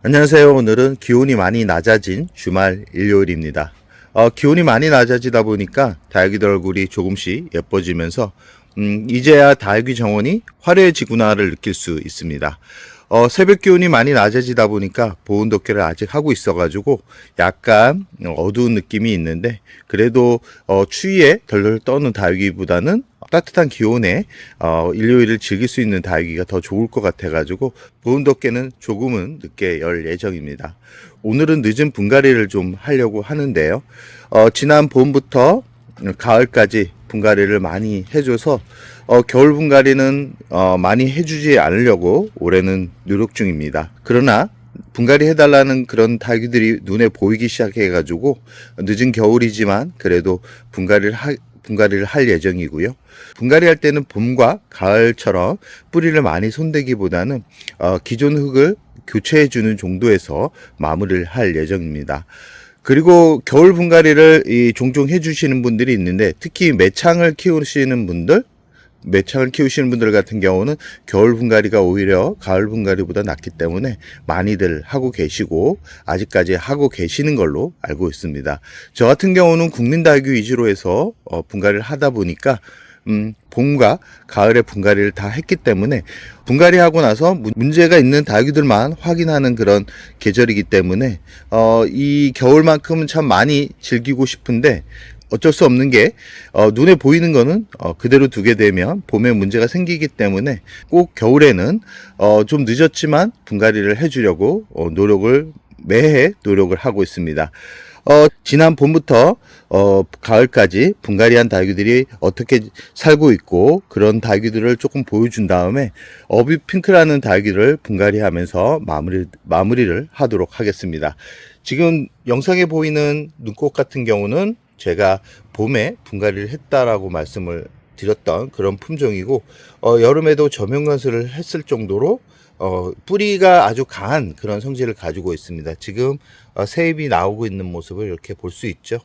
안녕하세요. 오늘은 기온이 많이 낮아진 주말 일요일입니다. 기온이 많이 낮아지다 보니까 다육이들 얼굴이 조금씩 예뻐지면서 이제야 다육이 정원이 화려해지구나를 느낄 수 있습니다. 새벽 기온이 많이 낮아지다 보니까 보온 덮개를 아직 하고 있어가지고 약간 어두운 느낌이 있는데, 그래도 추위에 덜덜 떠는 다육이보다는 따뜻한 기온에 일요일을 즐길 수 있는 다육이가 더 좋을 것 같아가지고 보온 덮개는 조금은 늦게 열 예정입니다. 오늘은 늦은 분갈이를 좀 하려고 하는데요. 지난 봄부터 가을까지 분갈이를 많이 해줘서 겨울 분갈이는 많이 해주지 않으려고 올해는 노력 중입니다. 그러나 분갈이 해달라는 그런 다육이들이 눈에 보이기 시작해가지고 늦은 겨울이지만 그래도 분갈이를 할 예정이고요. 분갈이 할 때는 봄과 가을처럼 뿌리를 많이 손대기보다는 기존 흙을 교체해주는 정도에서 마무리를 할 예정입니다. 그리고 겨울 분갈이를 종종 해주시는 분들이 있는데, 특히 매창을 키우시는 분들 같은 경우는 겨울 분갈이가 오히려 가을 분갈이보다 낫기 때문에 많이들 하고 계시고 아직까지 하고 계시는 걸로 알고 있습니다. 저 같은 경우는 국민다육이 위주로 해서 분갈이를 하다 보니까 봄과 가을에 분갈이를 다 했기 때문에 분갈이 하고 나서 문제가 있는 다육이들만 확인하는 그런 계절이기 때문에 이 겨울만큼은 참 많이 즐기고 싶은데 어쩔 수 없는 게 눈에 보이는 거는 그대로 두게 되면 봄에 문제가 생기기 때문에 꼭 겨울에는 좀 늦었지만 분갈이를 해주려고 매해 노력을 하고 있습니다. 지난 봄부터 가을까지 분갈이한 다육이들이 어떻게 살고 있고 그런 다육이들을 조금 보여준 다음에 어비핑크라는 다육이를 분갈이하면서 마무리를 하도록 하겠습니다. 지금 영상에 보이는 눈꽃 같은 경우는 제가 봄에 분갈이를 했다라고 말씀을 드렸던 그런 품종이고, 여름에도 저면관수를 했을 정도로 뿌리가 아주 강한 그런 성질을 가지고 있습니다. 지금 새잎이 나오고 있는 모습을 이렇게 볼 수 있죠.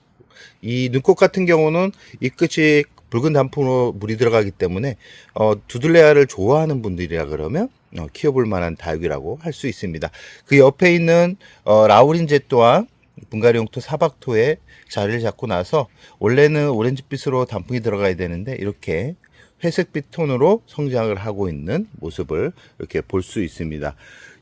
이 눈꽃 같은 경우는 이 끝이 붉은 단풍으로 물이 들어가기 때문에 두들레아를 좋아하는 분들이라 그러면 키워볼 만한 다육이라고 할 수 있습니다. 그 옆에 있는 라우린제 또한 분갈이 용토 사박토에 자리를 잡고 나서 원래는 오렌지빛으로 단풍이 들어가야 되는데 이렇게 회색빛 톤으로 성장을 하고 있는 모습을 이렇게 볼 수 있습니다.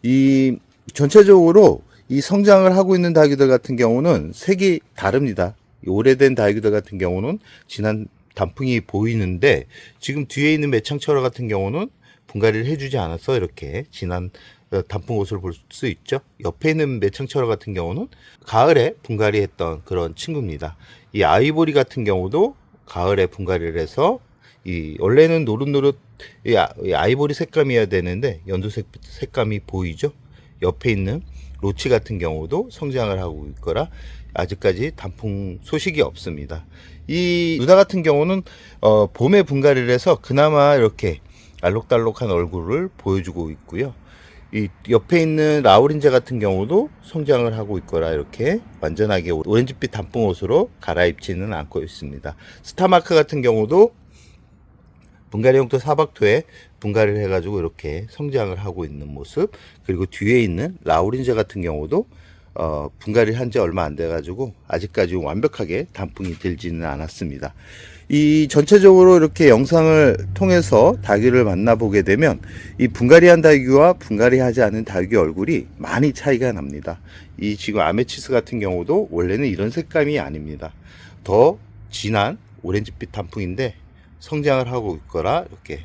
이 전체적으로 이 성장을 하고 있는 다육이들 같은 경우는 색이 다릅니다. 오래된 다육이들 같은 경우는 진한 단풍이 보이는데, 지금 뒤에 있는 매창철화 같은 경우는 분갈이를 해주지 않아서 이렇게 진한 단풍 옷을 볼 수 있죠. 옆에 있는 매창철화 같은 경우는 가을에 분갈이 했던 그런 친구입니다. 이 아이보리 같은 경우도 가을에 분갈이를 해서 원래는 노릇노릇 아이보리 색감이어야 되는데 연두색 색감이 보이죠. 옆에 있는 로치 같은 경우도 성장을 하고 있거라 아직까지 단풍 소식이 없습니다. 이 누나 같은 경우는 봄에 분갈이를 해서 그나마 이렇게 알록달록한 얼굴을 보여주고 있고요. 이 옆에 있는 라우린제 같은 경우도 성장을 하고 있거라 이렇게 완전하게 오렌지빛 단풍 옷으로 갈아입지는 않고 있습니다. 스타마크 같은 경우도 분갈이 용토 사박토에 분갈이를 해가지고 이렇게 성장을 하고 있는 모습, 그리고 뒤에 있는 라우린제 같은 경우도 분갈이를 한 지 얼마 안 돼가지고 아직까지 완벽하게 단풍이 들지는 않았습니다. 이 전체적으로 이렇게 영상을 통해서 다육이를 만나보게 되면 이 분갈이한 다육이와 분갈이하지 않은 다육이 얼굴이 많이 차이가 납니다. 이 지금 아메치스 같은 경우도 원래는 이런 색감이 아닙니다. 더 진한 오렌지빛 단풍인데 성장을 하고 있거라 이렇게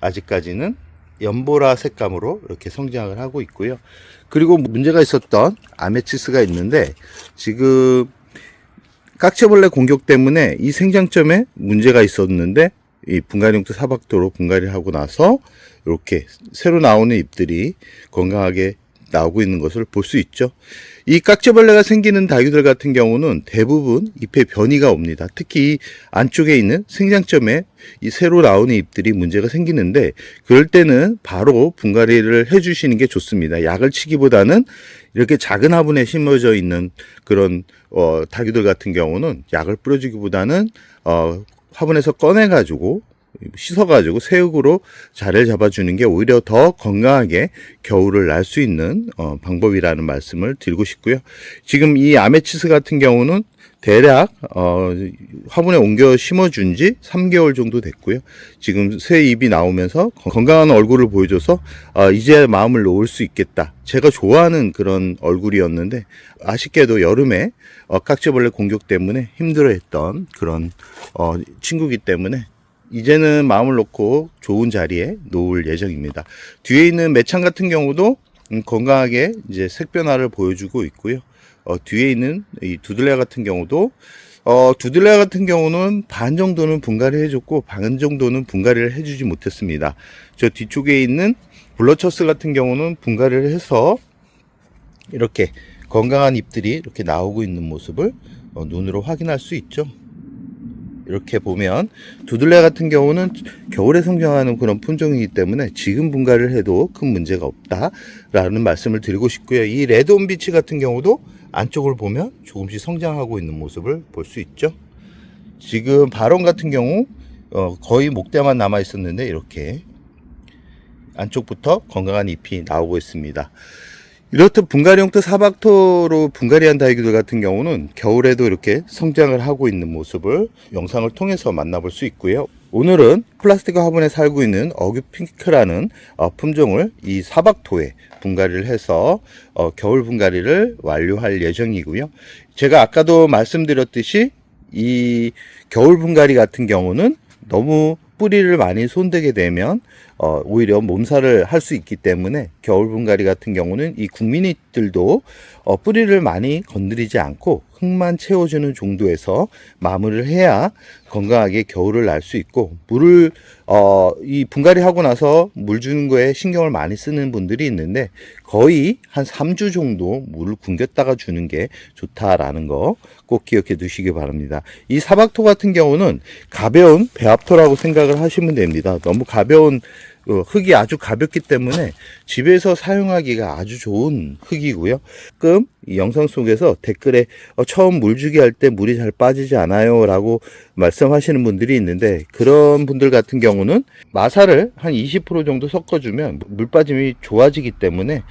아직까지는 연보라 색감으로 이렇게 성장을 하고 있고요. 그리고 문제가 있었던 아메치스가 있는데, 지금 깍지벌레 공격 때문에 이 생장점에 문제가 있었는데 이 분갈이 용토 사박토로 분갈이를 하고 나서 이렇게 새로 나오는 잎들이 건강하게 나오고 있는 것을 볼 수 있죠. 이 깍지벌레가 생기는 다육이들 같은 경우는 대부분 잎에 변이가 옵니다. 특히 안쪽에 있는 생장점에 이 새로 나오는 잎들이 문제가 생기는데, 그럴 때는 바로 분갈이를 해주시는 게 좋습니다. 약을 치기보다는 이렇게 작은 화분에 심어져 있는 그런 다육이들 같은 경우는 약을 뿌려주기보다는 화분에서 꺼내 가지고 씻어가지고 새 흙으로 자리를 잡아주는 게 오히려 더 건강하게 겨울을 날 수 있는 방법이라는 말씀을 드리고 싶고요. 지금 이 아메치스 같은 경우는 대략 화분에 옮겨 심어준 지 3개월 정도 됐고요. 지금 새 잎이 나오면서 건강한 얼굴을 보여줘서 이제 마음을 놓을 수 있겠다. 제가 좋아하는 그런 얼굴이었는데 아쉽게도 여름에 깍지벌레 공격 때문에 힘들어했던 그런 친구기 때문에 이제는 마음을 놓고 좋은 자리에 놓을 예정입니다. 뒤에 있는 매창 같은 경우도 건강하게 이제 색 변화를 보여주고 있고요. 뒤에 있는 이 두들레 같은 경우도 두들레 같은 경우는 반 정도는 분갈이 해줬고 반 정도는 분갈이를 해주지 못했습니다. 저 뒤쪽에 있는 블러처스 같은 경우는 분갈이를 해서 이렇게 건강한 잎들이 이렇게 나오고 있는 모습을 눈으로 확인할 수 있죠. 이렇게 보면 두들레 같은 경우는 겨울에 성장하는 그런 품종이기 때문에 지금 분갈이를 해도 큰 문제가 없다라는 말씀을 드리고 싶고요. 이 레드 온비치 같은 경우도 안쪽을 보면 조금씩 성장하고 있는 모습을 볼 수 있죠. 지금 바론 같은 경우 거의 목대만 남아 있었는데 이렇게 안쪽부터 건강한 잎이 나오고 있습니다. 이렇듯 분갈이 형태 사박토로 분갈이한 다육이들 같은 경우는 겨울에도 이렇게 성장을 하고 있는 모습을 영상을 통해서 만나볼 수 있고요. 오늘은 플라스틱 화분에 살고 있는 어규핑크라는 품종을 이 사박토에 분갈이를 해서 겨울 분갈이를 완료할 예정이고요. 제가 아까도 말씀드렸듯이 이 겨울 분갈이 같은 경우는 너무 뿌리를 많이 손대게 되면 오히려 몸살을 할 수 있기 때문에 겨울 분갈이 같은 경우는 이 국민이들도 뿌리를 많이 건드리지 않고 흙만 채워주는 정도에서 마무리를 해야 건강하게 겨울을 날 수 있고, 물을 이 분갈이 하고 나서 물 주는 거에 신경을 많이 쓰는 분들이 있는데 거의 한 3주 정도 물을 굶겼다가 주는 게 좋다라는 거 꼭 기억해 두시기 바랍니다. 이 사박토 같은 경우는 가벼운 배합토라고 생각을 하시면 됩니다. 너무 가벼운 흙이 아주 가볍기 때문에 집에서 사용하기가 아주 좋은 흙이고요. 가끔 이 영상 속에서 댓글에 처음 물 주기 할 때 물이 잘 빠지지 않아요 라고 말씀하시는 분들이 있는데, 그런 분들 같은 경우는 마사를 한 20% 정도 섞어주면 물 빠짐이 좋아지기 때문에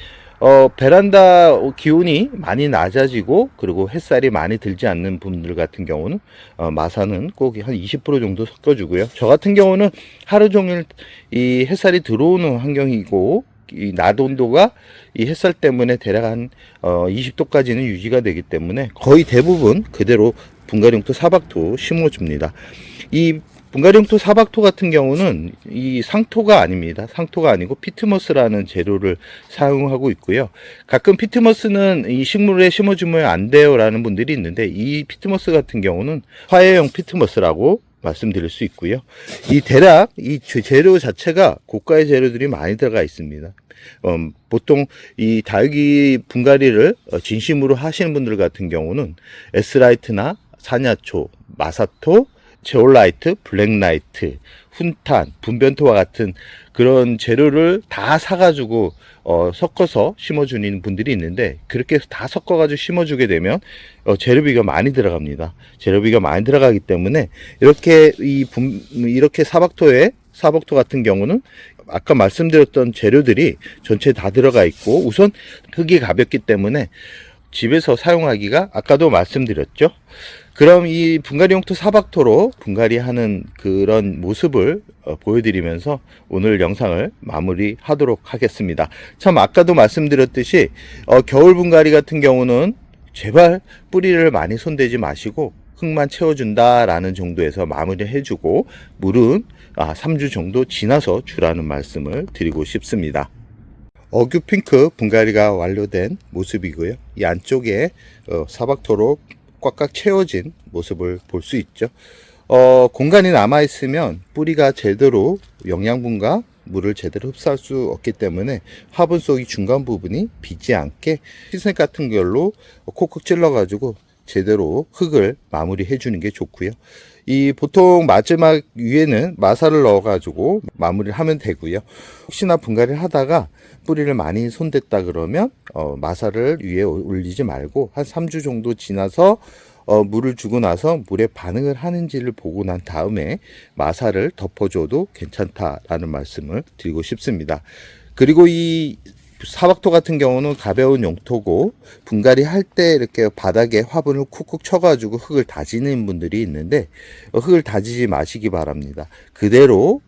베란다 기온이 많이 낮아지고 그리고 햇살이 많이 들지 않는 분들 같은 경우는 마사는 꼭 한 20% 정도 섞어주고요. 저 같은 경우는 하루 종일 이 햇살이 들어오는 환경이고 이 낮 온도가 이 햇살 때문에 대략 한 20도까지는 유지가 되기 때문에 거의 대부분 그대로 분갈이용토 사박토 심어줍니다. 이 분갈이용토 사박토 같은 경우는 이 상토가 아닙니다. 상토가 아니고 피트머스라는 재료를 사용하고 있고요. 가끔 피트머스는 이 식물에 심어주면 안 돼요 라는 분들이 있는데, 이 피트머스 같은 경우는 화해용 피트머스라고 말씀드릴 수 있고요. 이 대략 이 재료 자체가 고가의 재료들이 많이 들어가 있습니다. 보통 이 다육이 분갈이를 진심으로 하시는 분들 같은 경우는 에스라이트나 사냐초, 마사토, 제올라이트, 블랙라이트, 훈탄, 분변토와 같은 그런 재료를 다 사가지고 섞어서 심어주는 분들이 있는데, 그렇게 해서 다 섞어가지고 심어주게 되면 재료비가 많이 들어갑니다. 재료비가 많이 들어가기 때문에 이렇게 이렇게 사박토 같은 경우는 아까 말씀드렸던 재료들이 전체 다 들어가 있고 우선 흙이 가볍기 때문에 집에서 사용하기가 아까도 말씀드렸죠. 그럼 이 분갈이용토 사박토로 분갈이하는 그런 모습을 보여드리면서 오늘 영상을 마무리하도록 하겠습니다. 참 아까도 말씀드렸듯이 겨울 분갈이 같은 경우는 제발 뿌리를 많이 손대지 마시고 흙만 채워준다 라는 정도에서 마무리 해주고 물은 3주 정도 지나서 주라는 말씀을 드리고 싶습니다. 어규핑크 분갈이가 완료된 모습이고요. 이 안쪽에 사박토로 꽉꽉 채워진 모습을 볼 수 있죠. 공간이 남아 있으면 뿌리가 제대로 영양분과 물을 제대로 흡수할 수 없기 때문에 화분 속이 중간 부분이 비지 않게 피셋 같은 걸로 콕콕 찔러 가지고 제대로 흙을 마무리해 주는 게 좋고요. 이 보통 마지막 위에는 마사를 넣어 가지고 마무리를 하면 되고요. 혹시나 분갈이를 하다가 뿌리를 많이 손댔다 그러면 마사를 위에 올리지 말고 한 3주 정도 지나서 물을 주고 나서 물에 반응을 하는지를 보고 난 다음에 마사를 덮어줘도 괜찮다라는 말씀을 드리고 싶습니다. 그리고 이 사박토 같은 경우는 가벼운 용토고 분갈이 할 때 이렇게 바닥에 화분을 쿡쿡 쳐가지고 흙을 다지는 분들이 있는데 흙을 다지지 마시기 바랍니다. 그대로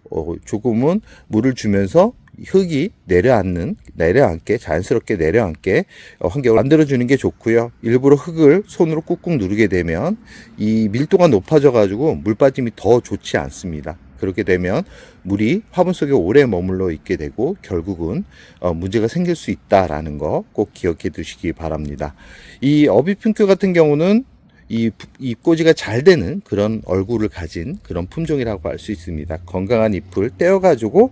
조금은 물을 주면서 흙이 내려앉게 자연스럽게 내려앉게 환경을 만들어주는 게 좋고요. 일부러 흙을 손으로 꾹꾹 누르게 되면 이 밀도가 높아져 가지고 물 빠짐이 더 좋지 않습니다. 그렇게 되면 물이 화분 속에 오래 머물러 있게 되고 결국은 문제가 생길 수 있다라는 거 꼭 기억해 두시기 바랍니다. 이 어비핑크 같은 경우는 이 잎꽂이가 잘 되는 그런 얼굴을 가진 그런 품종이라고 할 수 있습니다. 건강한 잎을 떼어가지고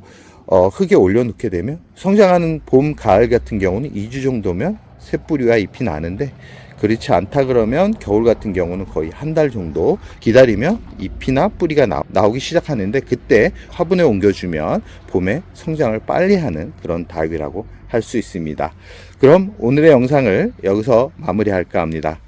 흙에 올려놓게 되면 성장하는 봄, 가을 같은 경우는 2주 정도면 새뿌리와 잎이 나는데 그렇지 않다 그러면 겨울 같은 경우는 거의 한 달 정도 기다리면 잎이나 뿌리가 나오기 시작하는데 그때 화분에 옮겨주면 봄에 성장을 빨리 하는 그런 다육이라고 할 수 있습니다. 그럼 오늘의 영상을 여기서 마무리할까 합니다.